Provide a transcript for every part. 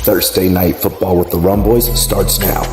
Thursday Night Football with the Rumboyz starts now.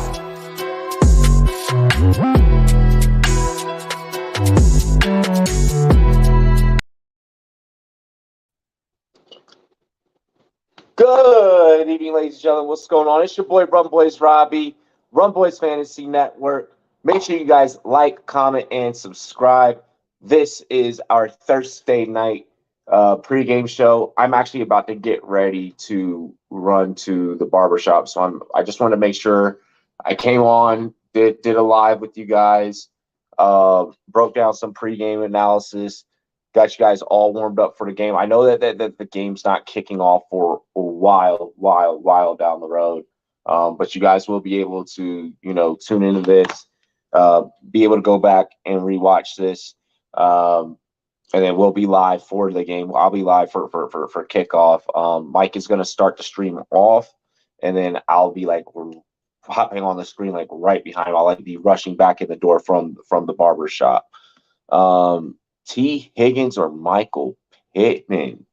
Good evening, ladies and gentlemen. What's going on? It's your boy Rumboyz Robbie, Rumboyz Fantasy Network. Make sure you guys like, comment, and subscribe. This is our Thursday night pregame show. I'm actually about to get ready to run to the barbershop, so I just want to make sure I came on, did a live with you guys, broke down some pregame analysis, got you guys all warmed up for the game. I know that the game's not kicking off for a while down the road, but you guys will be able to, tune into this, be able to go back and rewatch this, and then we'll be live for the game. I'll be live for kickoff. Mike is going to start the stream off, and then I'll be hopping on the screen right behind him. I'll be rushing back in the door from the barbershop. T. Higgins or Michael Pittman?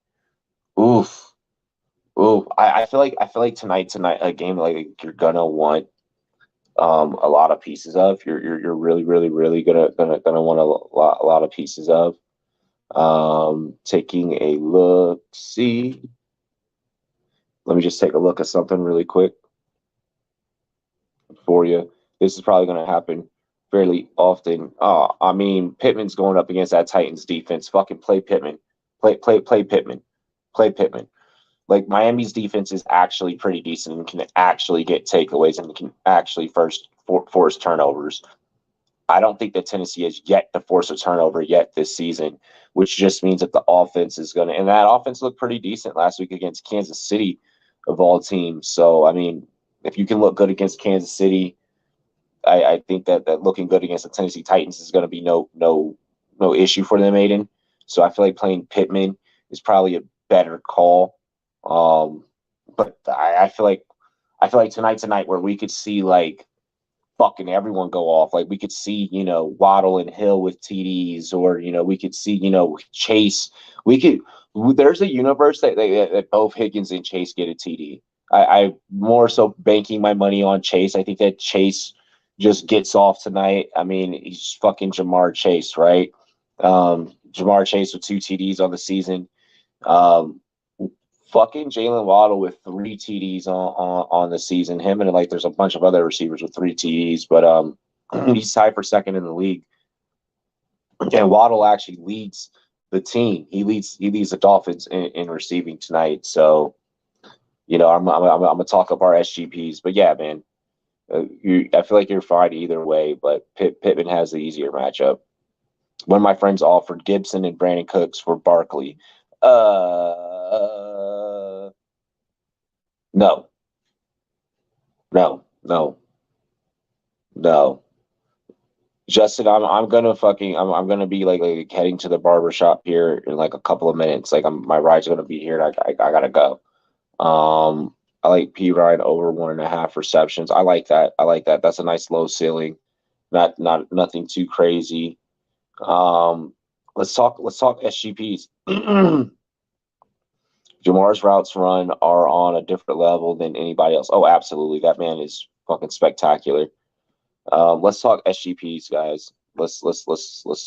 Oof. I feel like tonight a game you're gonna want a lot of pieces of. You're really gonna want a lot of pieces of. Taking a look. See. Let me just take a look at something really quick for you. This is probably gonna happen fairly often. Pittman's going up against that Titans defense. Fucking play Pittman. Play Pittman. Play Pittman. Miami's defense is actually pretty decent and can actually get takeaways and can actually force turnovers. I don't think that Tennessee has yet to force a turnover yet this season, which just means that the offense is going to – and that offense looked pretty decent last week against Kansas City of all teams. So, if you can look good against Kansas City – I think that looking good against the Tennessee Titans is going to be no issue for them, Aiden. So I feel like playing Pittman is probably a better call. But I feel like tonight's a night where we could see fucking everyone go off. We could see Waddle and Hill with TDs, or we could see Chase. There's a universe that both Higgins and Chase get a TD. I more so banking my money on Chase. I think that Chase just gets off tonight. He's fucking Jamar Chase, right? Jamar Chase with 2 TDs on the season. Fucking Jalen Waddle with 3 TDs on the season. Him and there's a bunch of other receivers with 3 TDs, but he's tied for second in the league. And Waddle actually leads the team. He leads the Dolphins in receiving tonight. So, I'm gonna talk up our SGPs, but yeah, man. I feel like you're fine either way, but Pittman has the easier matchup. One of my friends offered Gibson and Brandon Cooks for Barkley. No. Justin, I'm gonna be heading to the barbershop here in a couple of minutes. My ride's gonna be here. And I gotta go. I like P. Ryan over 1.5 receptions. I like that. That's a nice low ceiling. Nothing too crazy. Let's talk SGPs. Jamar's routes run are on a different level than anybody else. Oh, absolutely. That man is fucking spectacular. Let's talk SGPs, guys. Let's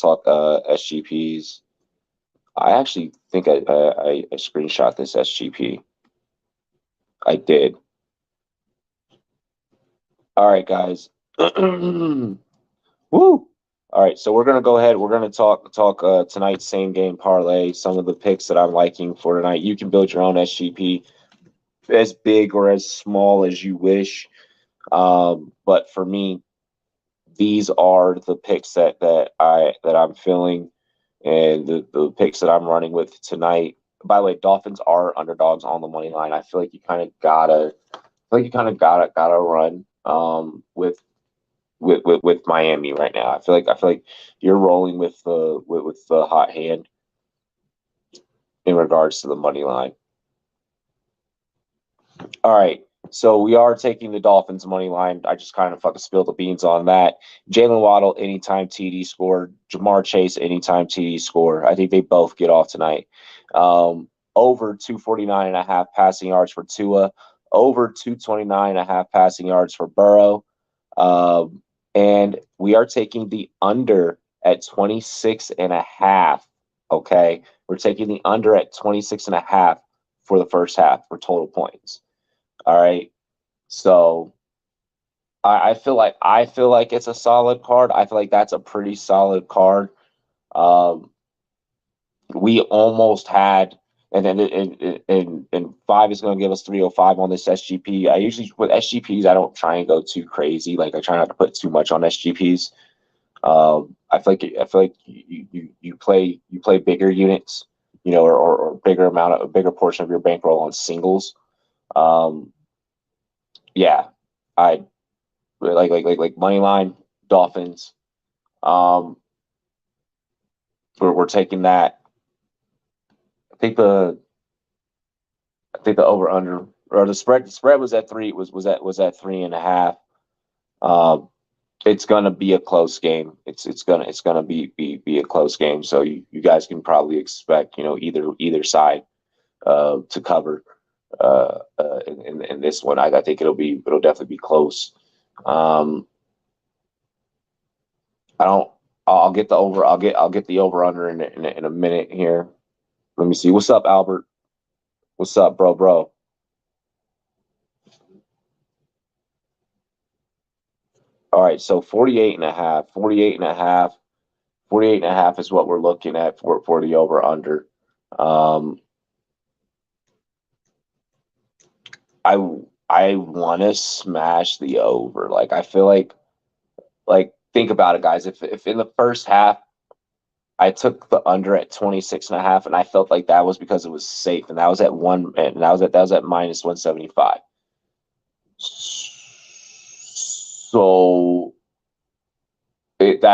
talk SGPs. I actually think I screenshot this SGP. I did. All right, guys. Woo! All right, so we're gonna go ahead. We're gonna talk tonight's same game parlay. Some of the picks that I'm liking for tonight. You can build your own SGP, as big or as small as you wish. But for me, these are the picks that I'm feeling, and the picks that I'm running with tonight. By the way, Dolphins are underdogs on the money line. I feel like you kind of gotta run with Miami right now. I feel like you're rolling with the hot hand in regards to the money line. All right, so we are taking the Dolphins money line. I just kind of fucking spilled the beans on that. Jalen Waddle anytime TD score. Jamar Chase anytime TD score. I think they both get off tonight. Over 249.5 passing yards for Tua. over 229.5 passing yards for Burrow. And we are taking the under at 26.5. Okay. We're taking the under at 26.5 for the first half for total points. All right. So I feel like it's a solid card. I feel like that's a pretty solid card. We almost had, and then and 5 is going to give us 305 on this SGP. I usually with SGPs I don't try and go too crazy. Like I try not to put too much on SGPs. I feel like you play bigger units, or a bigger portion of your bankroll on singles. Yeah, I like money line Dolphins. We're taking that. I think the over under or the spread was at 3. Was at 3.5. It's gonna be a close game. It's gonna be a close game. So you guys can probably expect either side to cover in this one. I think it'll definitely be close. I don't. I'll get the over. I'll get the over under in a minute here. Let me see. What's up, Albert? What's up, bro? All right, so 48.5, 48.5, 48.5 is what we're looking at for the over under. I want to smash the over. Like I feel like think about it, guys. If in the first half I took the under at 26.5, and I felt like that was because it was safe, and that was at minus 175. So even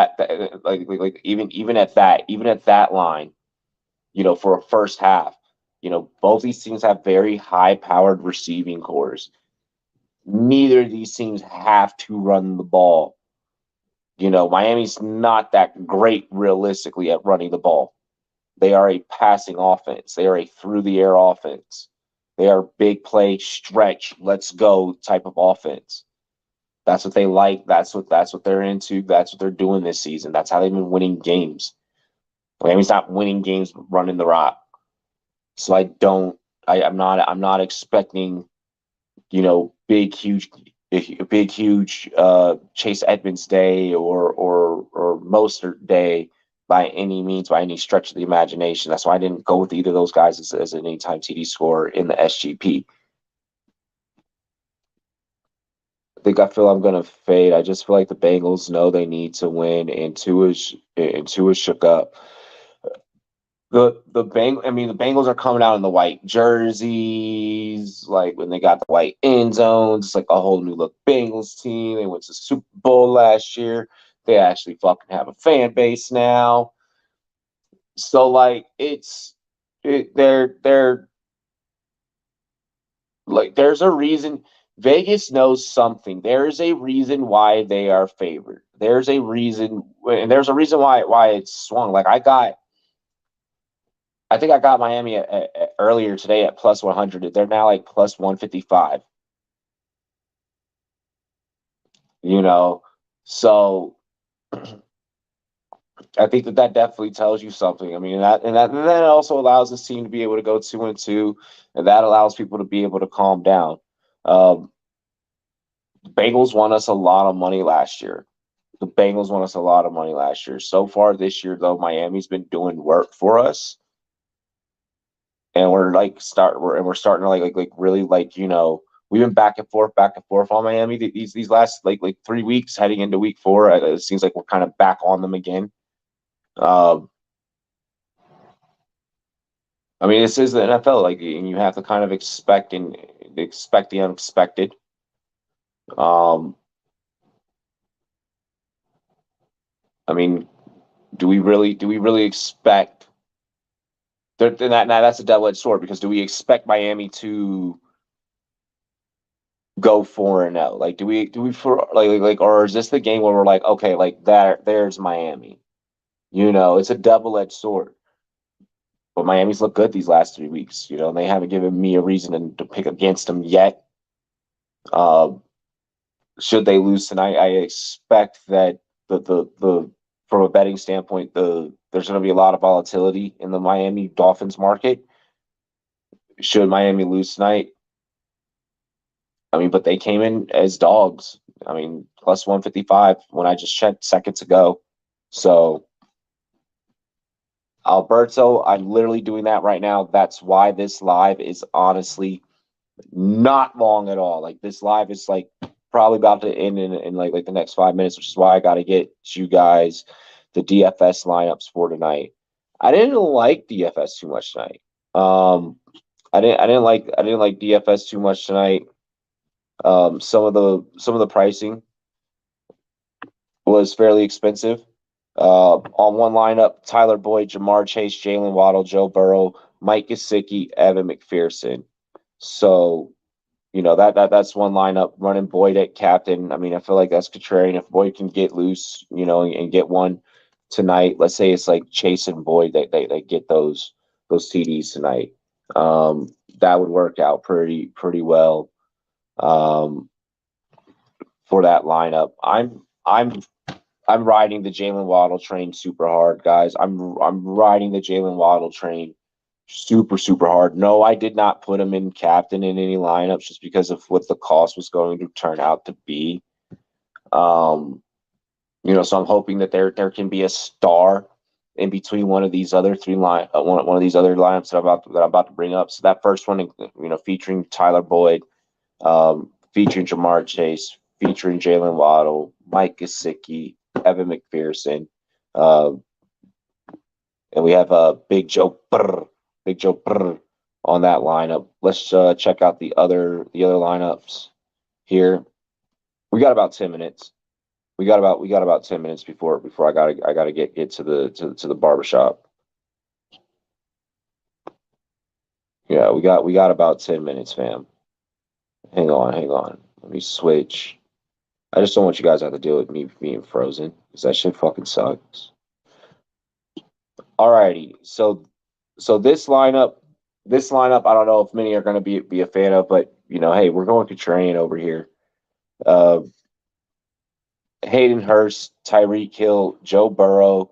at that line, for a first half, both these teams have very high-powered receiving cores. Neither of these teams have to run the ball. Miami's not that great realistically at running the ball. They are a passing offense. They are a through-the-air offense. They are big play, stretch, let's go type of offense. That's what they like. That's what they're into. That's what they're doing this season. That's how they've been winning games. Miami's not winning games running the rock. So I'm not expecting, big huge Chase Edmonds day or Mostert day by any means, by any stretch of the imagination. That's why I didn't go with either of those guys as an anytime TD scorer in the SGP. I feel I'm gonna fade. I just feel like the Bengals know they need to win, and Tua's shook up. The Bengals are coming out in the white jerseys, like when they got the white end zones. It's like a whole new look Bengals team. They went to the Super Bowl last year. They actually fucking have a fan base now. So they're like, there's a reason. Vegas knows something. There is a reason why they are favored. There's a reason, and there's a reason why it's swung. Like I think I got Miami earlier today at plus 100. They're now like plus 155. So I think that definitely tells you something. I mean, that also allows this team to be able to go 2-2, and that allows people to be able to calm down. The Bengals won us a lot of money last year. So far this year, though, Miami's been doing work for us, and we're starting to really we've been back and forth on Miami these last 3 weeks heading into week 4. It seems like we're kind of back on them again. I mean, this is the NFL, and you have to kind of expect the unexpected. I mean, do we really expect? That's a double-edged sword, because do we expect Miami to go 4-0? Like, do we or is this the game where we're like, okay, there's Miami? It's a double-edged sword. But Miami's looked good these last 3 weeks, and they haven't given me a reason to pick against them yet. Should they lose tonight, I expect that the from a betting standpoint, there's going to be a lot of volatility in the Miami Dolphins market. Should Miami lose tonight, I mean, but they came in as dogs. I mean, plus 155 when I just checked seconds ago. So Alberto, I'm literally doing that right now. That's why this live is honestly not long at all. Like this live is like probably about to end in like the next 5 minutes, which is why I got to get you guys the DFS lineups for tonight. I didn't like DFS too much tonight. I didn't like DFS too much tonight. Some of the pricing was fairly expensive. On one lineup, Tyler Boyd, Jamar Chase, Jalen Waddle, Joe Burrow, Mike Gesicki, Evan McPherson. So, that's one lineup. Running Boyd at captain. I mean, I feel like that's contrarian. If Boyd can get loose, and get one tonight, let's say it's like Chase and Boyd, they get those TDs tonight. That would work out pretty well for that lineup. I'm riding the Jalen Waddle train super hard, guys. I'm riding the Jalen Waddle train super hard. No, I did not put him in captain in any lineups just because of what the cost was going to turn out to be. So I'm hoping that there can be a star in between one of these other one of these other lineups that I'm about to bring up. So that first one, featuring Tyler Boyd, featuring Jamar Chase, featuring Jalen Waddle, Mike Gesicki, Evan McPherson, and we have Big Joe Brr on that lineup. Let's check out the other lineups here. We got about 10 minutes. We got about 10 minutes before I gotta get to the barbershop. Yeah, we got about 10 minutes, fam. Hang on. Let me switch. I just don't want you guys to have to deal with me being frozen because that shit fucking sucks. Alrighty, so this lineup, I don't know if many are going to be a fan of, but hey, we're going contrarian over here. Hayden Hurst, Tyreek Hill, Joe Burrow,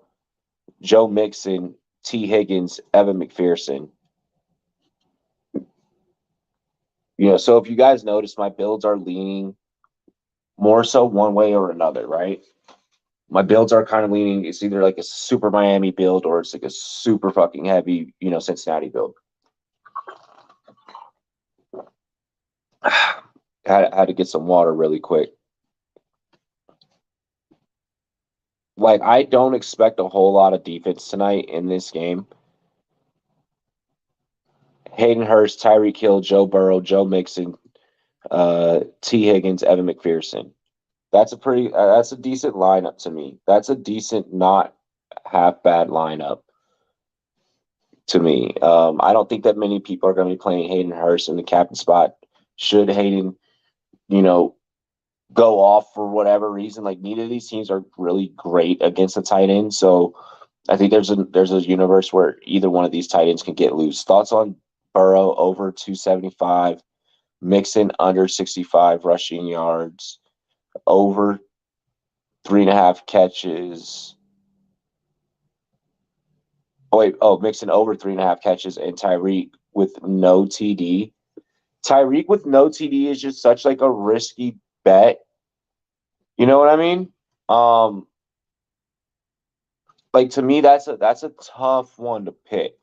Joe Mixon, T. Higgins, Evan McPherson. So if you guys notice, my builds are leaning more so one way or another, right? My builds are kind of leaning. It's either like a super Miami build or it's like a super fucking heavy, Cincinnati build. Had to get some water really quick. Like, I don't expect a whole lot of defense tonight in this game. Hayden Hurst, Tyreek Hill, Joe Burrow, Joe Mixon, T. Higgins, Evan McPherson. That's a decent lineup to me. That's a decent, not half bad lineup to me. I don't think that many people are going to be playing Hayden Hurst in the captain spot. Should Hayden, go off for whatever reason, like neither of these teams are really great against the tight end. So I think there's a universe where either one of these tight ends can get loose. Thoughts on Burrow over 275, Mixon under 65 rushing yards, over 3.5 catches. Mixon over 3.5 catches, and Tyreek with no TD. Tyreek with no TD is just such like a risky bet. You know what I mean? Like to me, that's a tough one to pick.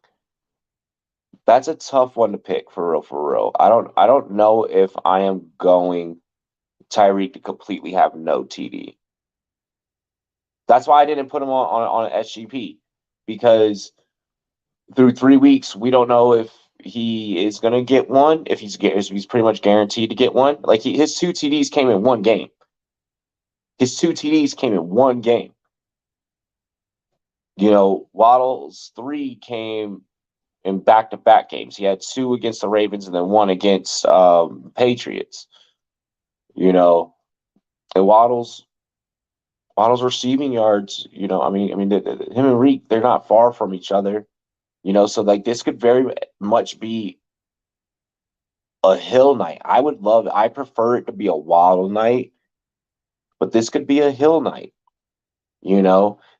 That's a tough one to pick for real. I don't know if I am going Tyreek to completely have no TD. That's why I didn't put him on an SGP, because through 3 weeks we don't know if he is going to get one, if he's pretty much guaranteed to get one. Like his 2 TDs came in one game. Waddle's 3 came in back-to-back games. He had 2 against the Ravens and then 1 against Patriots. And Waddle's receiving yards, him and Reek, they're not far from each other. So like this could very much be a hill night. I would love it. I prefer it to be a waddle night, but this could be a hill night.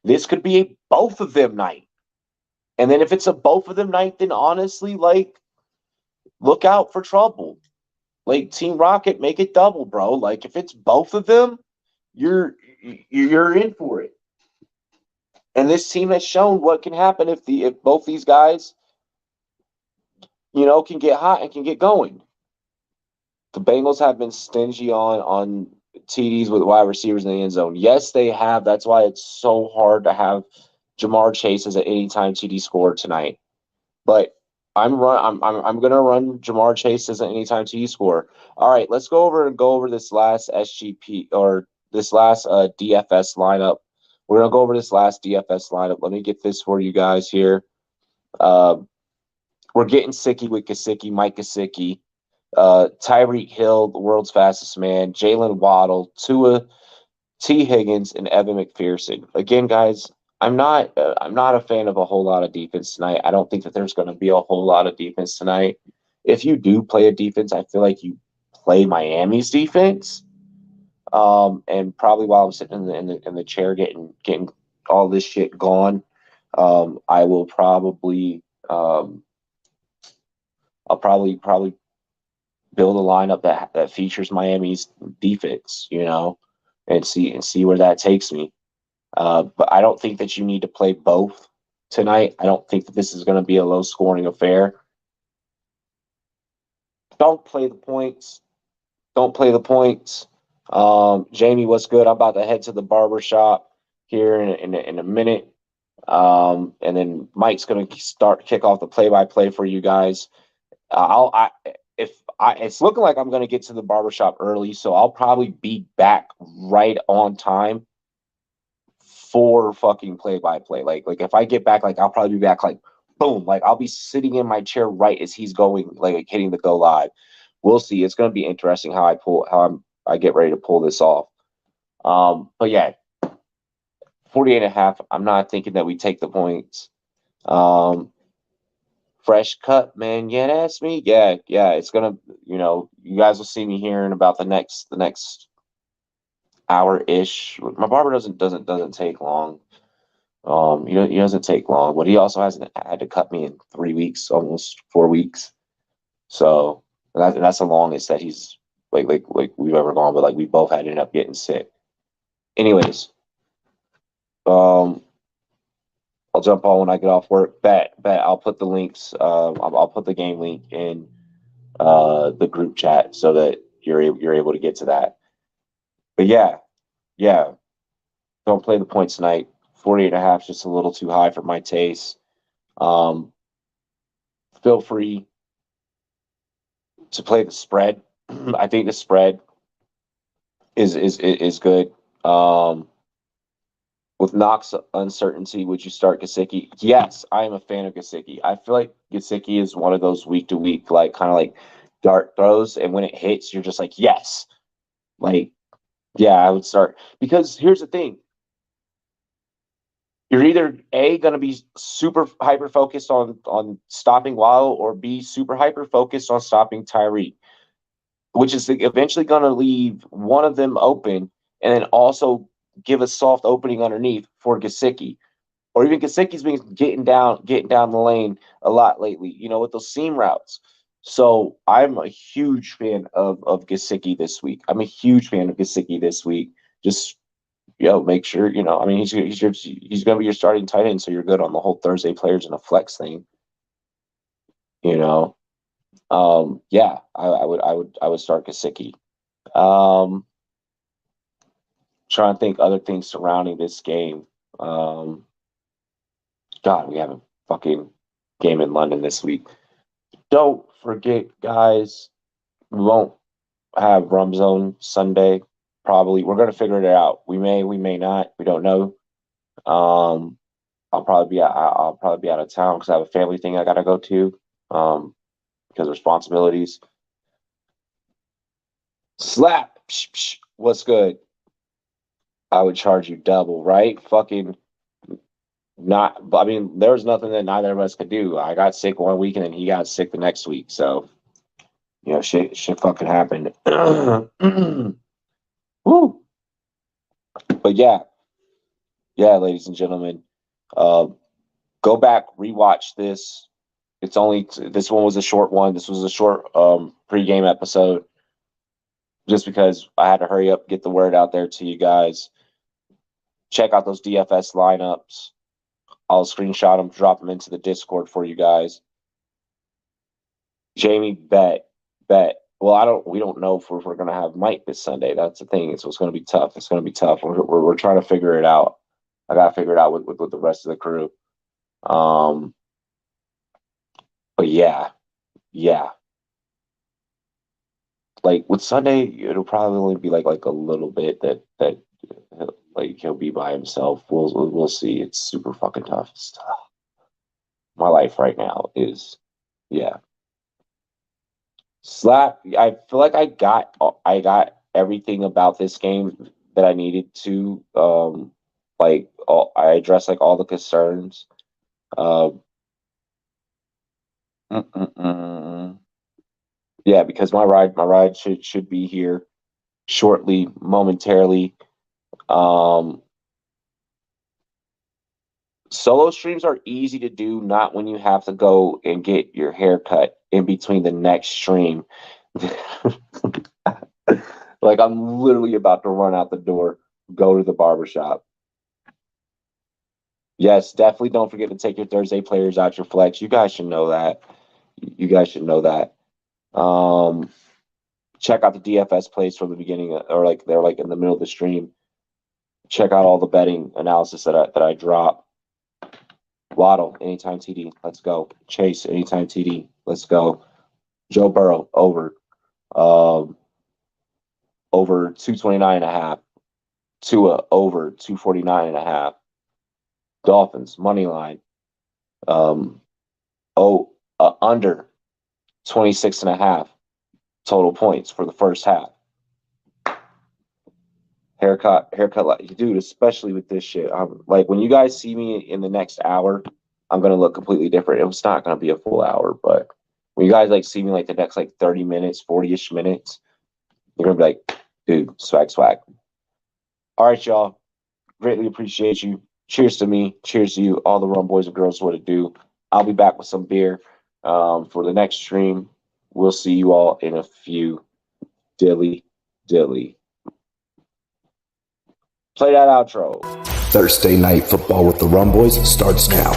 This could be a both of them night. And then if it's a both of them night, then honestly, like, look out for trouble. Like, Team Rocket, make it double, bro. Like, if it's both of them, you're in for it. And this team has shown what can happen if both these guys, can get hot and can get going. The Bengals have been stingy on TDs with wide receivers in the end zone. Yes, they have. That's why it's so hard to have Jamar Chase as an anytime TD scorer tonight. But I'm gonna run Jamar Chase as an anytime TD scorer. All right, let's go over this last SGP or this last DFS lineup. We're gonna go over this last DFS lineup. Let me get this for you guys here. We're getting sicky with Mike Gesicki. Tyreek Hill, the world's fastest man, Jalen Waddle, Tua, T. Higgins, and Evan McPherson. Again, guys, I'm not a fan of a whole lot of defense tonight. I don't think that there's going to be a whole lot of defense tonight. If you do play a defense, I feel like you play Miami's defense. And probably while I'm sitting in the chair getting all this shit gone, I will probably I'll probably build a lineup that features Miami's defense, and see where that takes me. But I don't think that you need to play both tonight. I don't think that this is going to be a low scoring affair. Don't play the points. Jamie, what's good? I'm about to head to the barber shop here in a minute. And then Mike's going to kick off the play-by-play for you guys. It's looking like I'm going to get to the barbershop early, so I'll probably be back right on time for fucking play-by-play. Like if I get back, like, I'll probably be back, like, boom, like, I'll be sitting in my chair right as he's going, like hitting the go live. We'll see. It's going to be interesting how I get ready to pull this off. But yeah, 48.5. I'm not thinking that we take the points. Fresh cut, man. Yeah, that's me. Yeah. It's gonna, you guys will see me here in about the next hour-ish. My barber doesn't take long. He doesn't take long, but he also hasn't had to cut me in 3 weeks, almost 4 weeks. So that's the longest that he's like we've ever gone. But like, we both had ended up getting sick. Anyways, I'll jump on when I get off work. Bet. I'll put the links. I'll put the game link in the group chat so that you're able to get to that. But yeah. Don't play the points tonight. 48.5 is just a little too high for my taste. Feel free to play the spread. I think the spread is good. With Knox uncertainty, would you start Gesicki? Yes, I am a fan of Gesicki. I feel like Gesicki is one of those week-to-week, like, kind of like dart throws, and when it hits, you're just like, yes. Like, yeah, I would start. Because here's the thing. You're either A, going to be super hyper-focused on stopping Waddle, or B, super hyper-focused on stopping Tyreek, which is eventually going to leave one of them open, and then also give a soft opening underneath for Gesicki. Or even Gesicki's been getting down the lane a lot lately, with those seam routes. So I'm a huge fan of Gesicki this week. Just, make sure, he's going to be your starting tight end, so you're good on the whole Thursday players and a flex thing. Yeah, I would start Gesicki. Trying to think other things surrounding this game. God, we have a fucking game in London this week. Don't forget, guys, we won't have Rum Zone Sunday. Probably. We're gonna figure it out. We may not. We don't know. I'll probably be out of town because I have a family thing I gotta go to. Because responsibilities. Slap. Psh, psh. What's good? I would charge you double, right? Fucking not. I mean, there was nothing that neither of us could do. I got sick one week and then he got sick the next week. So You know, shit fucking happened. Woo. But yeah, ladies and gentlemen, go back, rewatch this. This one was a short one. This was a short pregame episode, just because I had to hurry up, get the word out there to you guys. Check out those DFS lineups. I'll screenshot them, drop them into the Discord for you guys. Jamie, bet. Well, we don't know if we're gonna have Mike this Sunday. That's the thing. So it's gonna be tough. We're trying to figure it out. I gotta figure it out with the rest of the crew. But yeah. Like with Sunday, it'll probably only be like a little bit that like he'll be by himself. We'll see. It's super fucking tough. It's tough. My life right now is, yeah. Slap. I feel like I got everything about this game that I needed to. I addressed like all the concerns. Yeah, because my ride should be here shortly, momentarily. Solo streams are easy to do, not when you have to go and get your hair cut in between the next stream. Like I'm literally about to run out the door, go to the barbershop. Yes, definitely don't forget to take your Thursday players out your flex. You guys should know that. Check out the DFS plays from the beginning, or like they're like in the middle of the stream. Check out all the betting analysis that I drop. Waddle, anytime TD, let's go. Chase, anytime TD, let's go. Joe Burrow, over 229.5. Tua, over 249.5. Dolphins, money line. Under 26.5 total points for the first half. Haircut, dude, especially with this shit. Like when you guys see me in the next hour, I'm gonna look completely different. It's not gonna be a full hour, but when you guys like see me like the next like 30 minutes, 40-ish minutes, you're gonna be like, dude, swag. All right, y'all. Greatly appreciate you. Cheers to me. Cheers to you. All the Rum Boys and girls, what it do. I'll be back with some beer for the next stream. We'll see you all in a few. Dilly. Play that outro. Thursday Night Football with the Rumboys starts now.